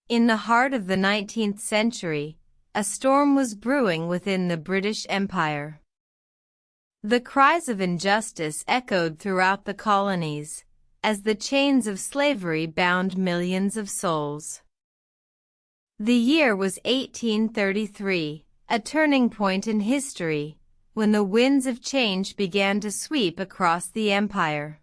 In the heart of the 19th century, a storm was brewing within the British Empire. The cries of injustice echoed throughout the colonies, as the chains of slavery bound millions of souls. The year was 1833, a turning point in history, when the winds of change began to sweep across the empire.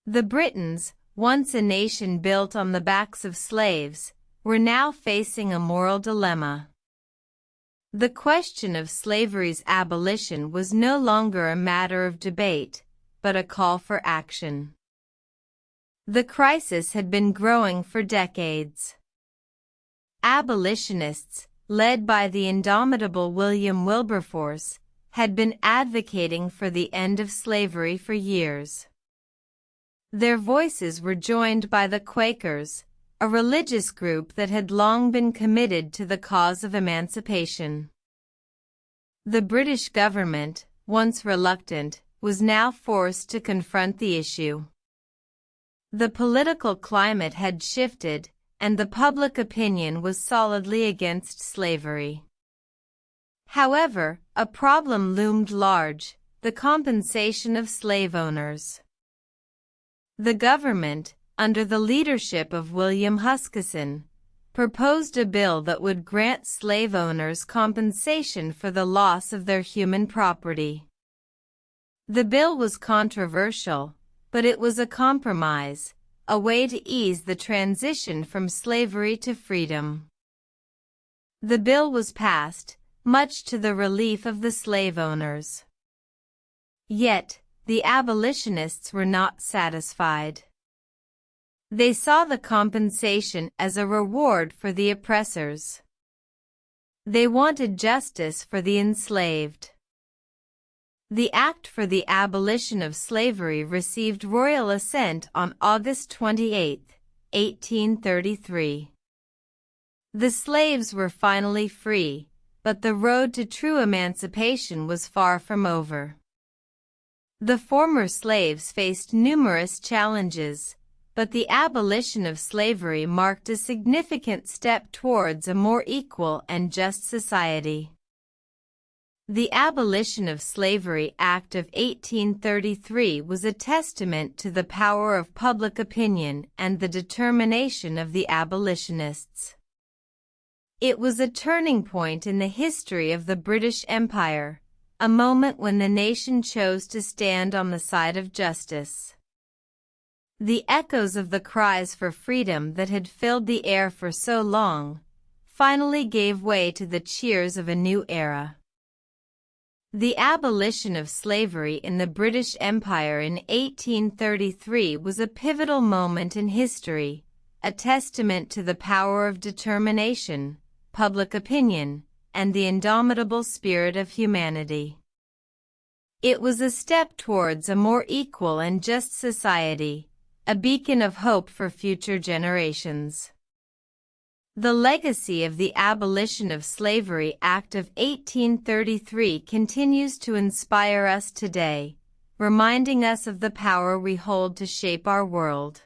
The Britons, once a nation built on the backs of slaves, were now facing a moral dilemma. The question of slavery's abolition was no longer a matter of debate, but a call for action. The crisis had been growing for decades. Abolitionists, led by the indomitable William Wilberforce, had been advocating for the end of slavery for years. Their voices were joined by the Quakers, a religious group that had long been committed to the cause of emancipation. The British government, once reluctant, was now forced to confront the issue. The political climate had shifted, and the public opinion was solidly against slavery. However, a problem loomed large: the compensation of slave owners. The government, under the leadership of William Huskisson, proposed a bill that would grant slave owners compensation for the loss of their human property. The bill was controversial, but it was a compromise, a way to ease the transition from slavery to freedom. The bill was passed, much to the relief of the slave owners. Yet, the abolitionists were not satisfied. They saw the compensation as a reward for the oppressors. They wanted justice for the enslaved. The Act for the Abolition of Slavery received royal assent on August 28, 1833. The slaves were finally free, but the road to true emancipation was far from over. The former slaves faced numerous challenges, but the abolition of slavery marked a significant step towards a more equal and just society. The Abolition of Slavery Act of 1833 was a testament to the power of public opinion and the determination of the abolitionists. It was a turning point in the history of the British Empire, a moment when the nation chose to stand on the side of justice. The echoes of the cries for freedom that had filled the air for so long finally gave way to the cheers of a new era. The abolition of slavery in the British Empire in 1833 was a pivotal moment in history, a testament to the power of determination, public opinion, and the indomitable spirit of humanity. It was a step towards a more equal and just society, a beacon of hope for future generations. The legacy of the Abolition of Slavery Act of 1833 continues to inspire us today, reminding us of the power we hold to shape our world.